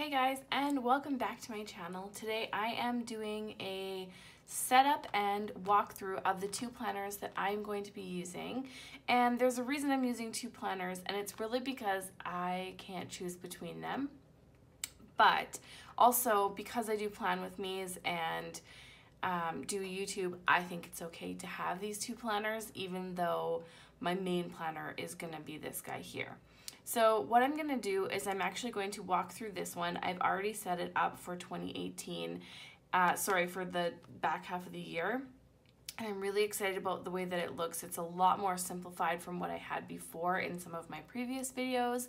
Hey guys, and welcome back to my channel. Today I am doing a setup and walkthrough of the two planners that I'm going to be using. And there's a reason I'm using two planners, and it's really because I can't choose between them. But also because I do Plan With Me's and do YouTube, I think it's okay to have these two planners, even though my main planner is gonna be this guy here. So what I'm gonna do is I'm actually going to walk through this one. I've already set it up for 2018, for the back half of the year. And I'm really excited about the way that it looks. It's a lot more simplified from what I had before in some of my previous videos.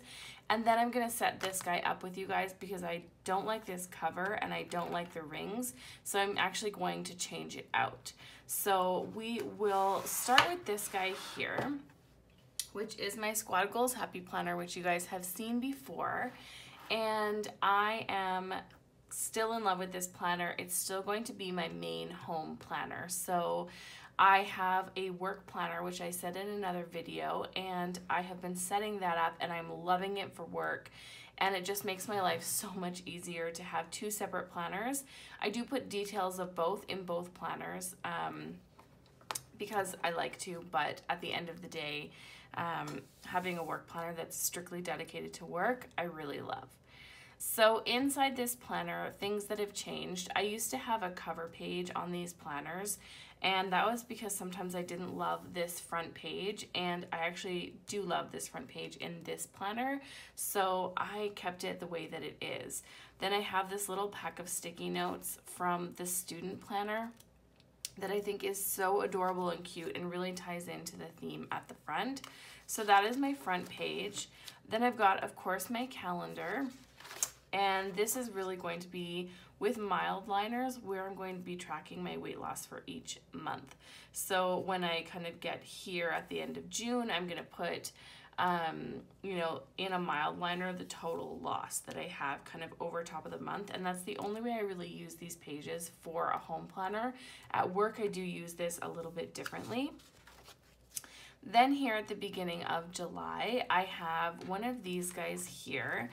And then I'm gonna set this guy up with you guys because I don't like this cover and I don't like the rings. So I'm actually going to change it out. So we will start with this guy here, which is my Squad Goals Happy Planner, which you guys have seen before. And I am still in love with this planner. It's still going to be my main home planner. So I have a work planner, which I said in another video, and I have been setting that up and I'm loving it for work. And it just makes my life so much easier to have two separate planners. I do put details of both in both planners because I like to, but at the end of the day, having a work planner that's strictly dedicated to work, I really love. So inside this planner, things that have changed, I used to have a cover page on these planners, and that was because sometimes I didn't love this front page, and I actually do love this front page in this planner, so I kept it the way that it is. Then I have this little pack of sticky notes from the student planner that I think is so adorable and cute and really ties into the theme at the front. So that is my front page. Then I've got, of course, my calendar. And this is really going to be with mild liners where I'm going to be tracking my weight loss for each month. So when I kind of get here at the end of June, I'm gonna put in a mild liner the total loss that I have kind of over top of the month, and that's the only way I really use these pages for a home planner. At work I do use this a little bit differently. Then here at the beginning of July I have one of these guys here,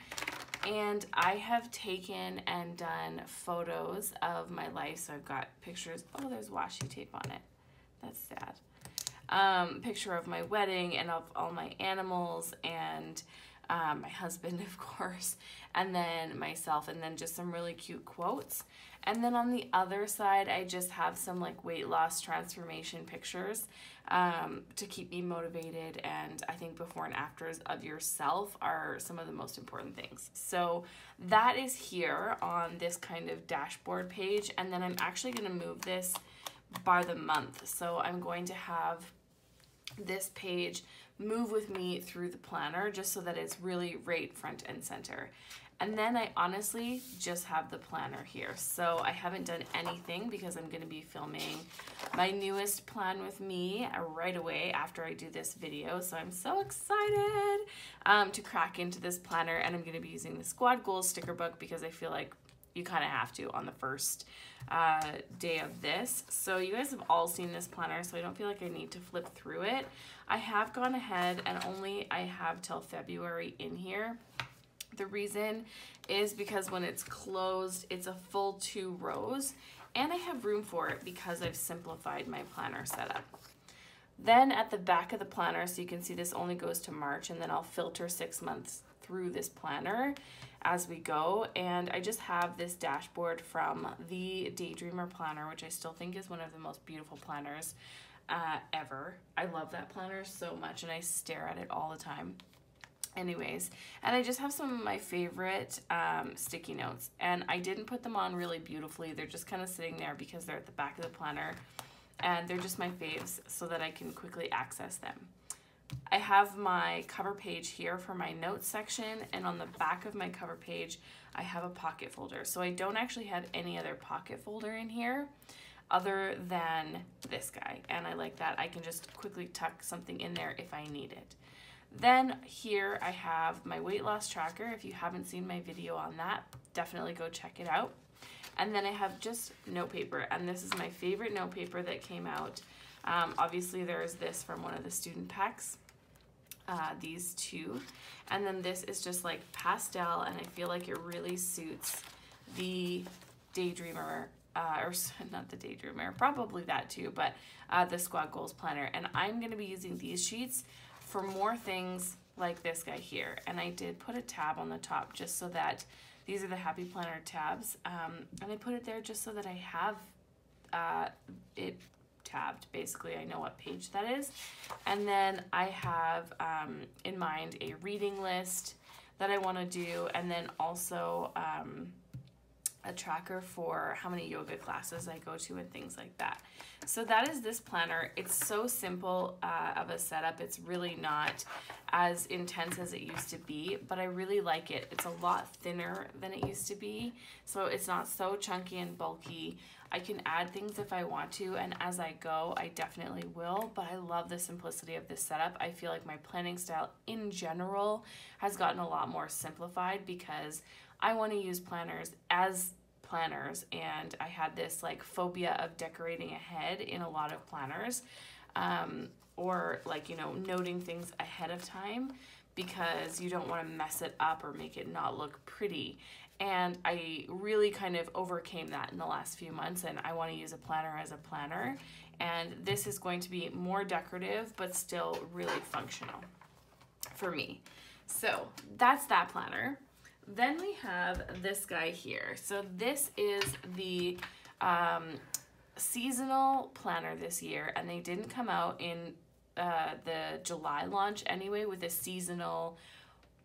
and I have taken and done photos of my life. So I've got pictures, oh there's washi tape on it, that's sad. Picture of my wedding and of all my animals and my husband, of course, and then myself, and then just some really cute quotes. And then on the other side, I just have some like weight loss transformation pictures to keep me motivated, and I think before and afters of yourself are some of the most important things. So that is here on this kind of dashboard page, and then I'm actually going to move this by the month. So I'm going to have this page move with me through the planner just so that it's really right front and center. And then I honestly just have the planner here. So I haven't done anything because I'm going to be filming my newest Plan With Me right away after I do this video. So I'm so excited to crack into this planner, and I'm going to be using the Squad Goals sticker book because I feel like you kind of have to on the first day of this. So you guys have all seen this planner, so I don't feel like I need to flip through it. I have gone ahead and I have till February in here. The reason is because when it's closed, it's a full 2 rows, and I have room for it because I've simplified my planner setup. Then at the back of the planner, so you can see this only goes to March, and then I'll filter 6 months through this planner as we go. And I just have this dashboard from the Daydreamer planner, which I still think is one of the most beautiful planners ever. I love that planner so much and I stare at it all the time. Anyways, and I just have some of my favorite sticky notes, and I didn't put them on really beautifully. They're just kind of sitting there because they're at the back of the planner, and they're just my faves so that I can quickly access them. I have my cover page here for my notes section, and on the back of my cover page I have a pocket folder. So I don't actually have any other pocket folder in here other than this guy, and I like that. I can just quickly tuck something in there if I need it. Then here I have my weight loss tracker. If you haven't seen my video on that, definitely go check it out. And then I have just note paper, and this is my favorite note paper that came out. Obviously there's this from one of the student packs. these two. And then this is just like pastel, and I feel like it really suits the Daydreamer, or not the Daydreamer, probably that too, but the Squad Goals planner. And I'm gonna be using these sheets for more things like this guy here. And I did put a tab on the top just so that these are the Happy Planner tabs. And I put it there just so that I have it tabbed. Basically, I know what page that is. And then I have in mind a reading list that I want to do, and then also a tracker for how many yoga classes I go to and things like that. So that is this planner. It's so simple of a setup. It's really not as intense as it used to be, but I really like it. It's a lot thinner than it used to be, so it's not so chunky and bulky. I can add things if I want to, and as I go, I definitely will, but I love the simplicity of this setup. I feel like my planning style in general has gotten a lot more simplified because I want to use planners as planners, and I had this like phobia of decorating ahead in a lot of planners, or like, you know, noting things ahead of time because you don't want to mess it up or make it not look pretty. And I really kind of overcame that in the last few months, and I want to use a planner as a planner. And this is going to be more decorative, but still really functional for me. So that's that planner. Then we have this guy here. So this is the seasonal planner this year, and they didn't come out in the July launch anyway with a seasonal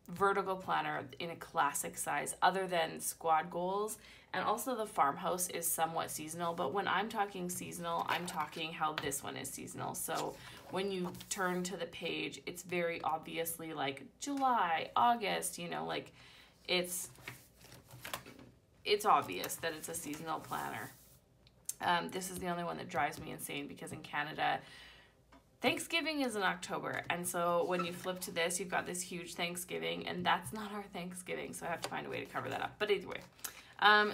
vertical planner in a classic size other than Squad Goals. And also the Farmhouse is somewhat seasonal, but when I'm talking seasonal, I'm talking how this one is seasonal. So when you turn to the page, it's very obviously like July, August, you know, like it's obvious that it's a seasonal planner. This is the only one that drives me insane because in Canada, Thanksgiving is in October, and so when you flip to this, you've got this huge Thanksgiving, and that's not our Thanksgiving, so I have to find a way to cover that up. But either way,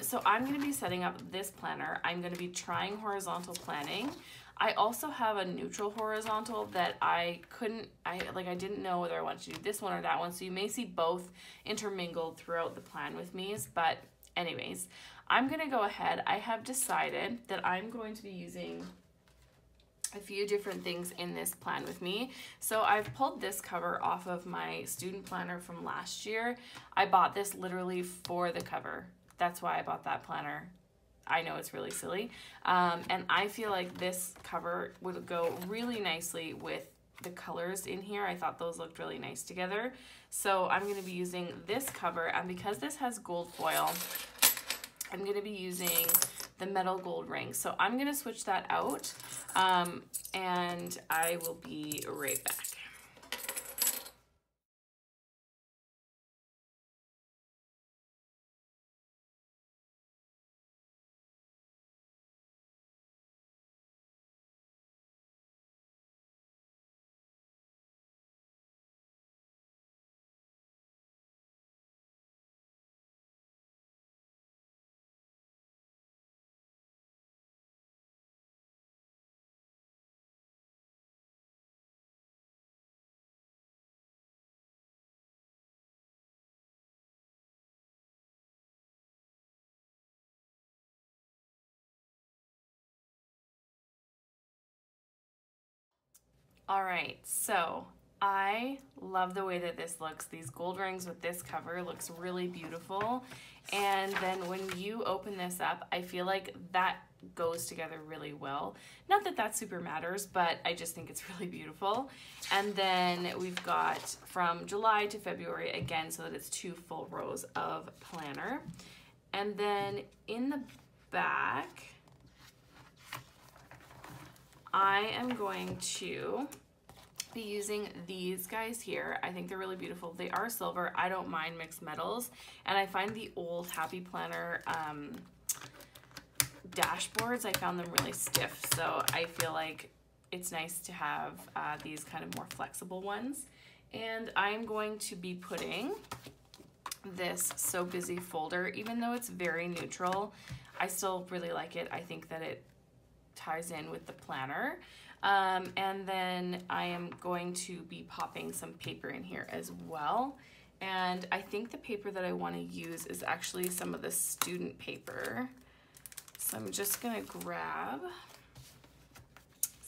so I'm going to be setting up this planner. I'm going to be trying horizontal planning. I also have a neutral horizontal that I didn't know whether I wanted to do this one or that one, so you may see both intermingled throughout the plan with me, but anyways, I'm going to go ahead. I have decided that I'm going to be using a few different things in this plan with me. So I've pulled this cover off of my student planner from last year. I bought this literally for the cover. That's why I bought that planner. I know it's really silly. And I feel like this cover would go really nicely with the colors in here. I thought those looked really nice together. So I'm gonna be using this cover, and because this has gold foil, I'm gonna be using the metal gold ring. So I'm gonna switch that out, and I will be right back. All right, so I love the way that this looks. These gold rings with this cover looks really beautiful. And then when you open this up, I feel like that goes together really well. Not that that super matters, but I just think it's really beautiful. And then we've got from July to February again, so that it's 2 full rows of planner. And then in the back, I am going to be using these guys here. I think they're really beautiful. They are silver. I don't mind mixed metals, and I find the old Happy Planner dashboards, I found them really stiff, so I feel like it's nice to have these kind of more flexible ones. And I'm going to be putting this So Busy folder, even though it's very neutral, I still really like it. I think that it ties in with the planner. And then I am going to be popping some paper in here as well. And I think the paper that I want to use is actually some of the student paper. So I'm just gonna grab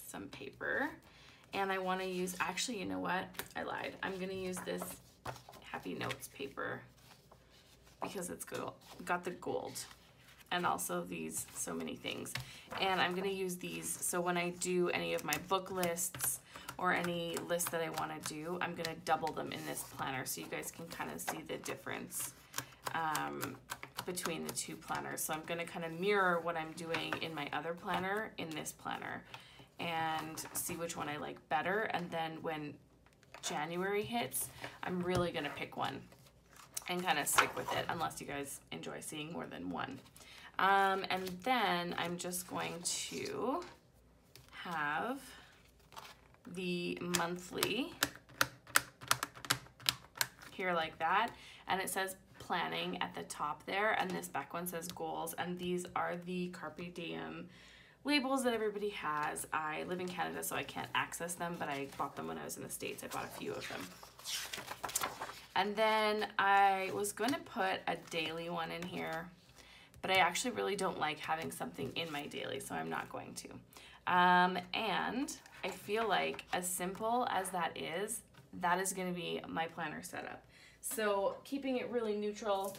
some paper, and I want to use, actually, you know what? I lied. I'm gonna use this Happy Notes paper because it's got the gold and also these so many things. And I'm gonna use these so when I do any of my book lists or any list that I wanna do, I'm gonna double them in this planner so you guys can kind of see the difference between the two planners. So I'm gonna kind of mirror what I'm doing in my other planner in this planner and see which one I like better. And then when January hits, I'm really gonna pick one and kind of stick with it unless you guys enjoy seeing more than one. And then I'm just going to have the monthly here like that, and it says planning at the top there, and this back one says goals, and these are the Carpe Diem labels that everybody has. I live in Canada, so I can't access them, but I bought them when I was in the States. I bought a few of them. And then I was going to put a daily one in here, but I actually really don't like having something in my daily, so I'm not going to. And I feel like as simple as that is going to be my planner setup. So keeping it really neutral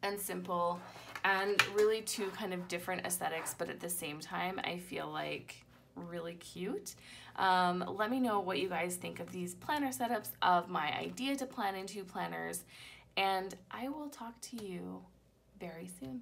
and simple, and really two kind of different aesthetics, but at the same time, I feel like really cute. Let me know what you guys think of these planner setups, of my idea to plan in two planners, and I will talk to you very soon.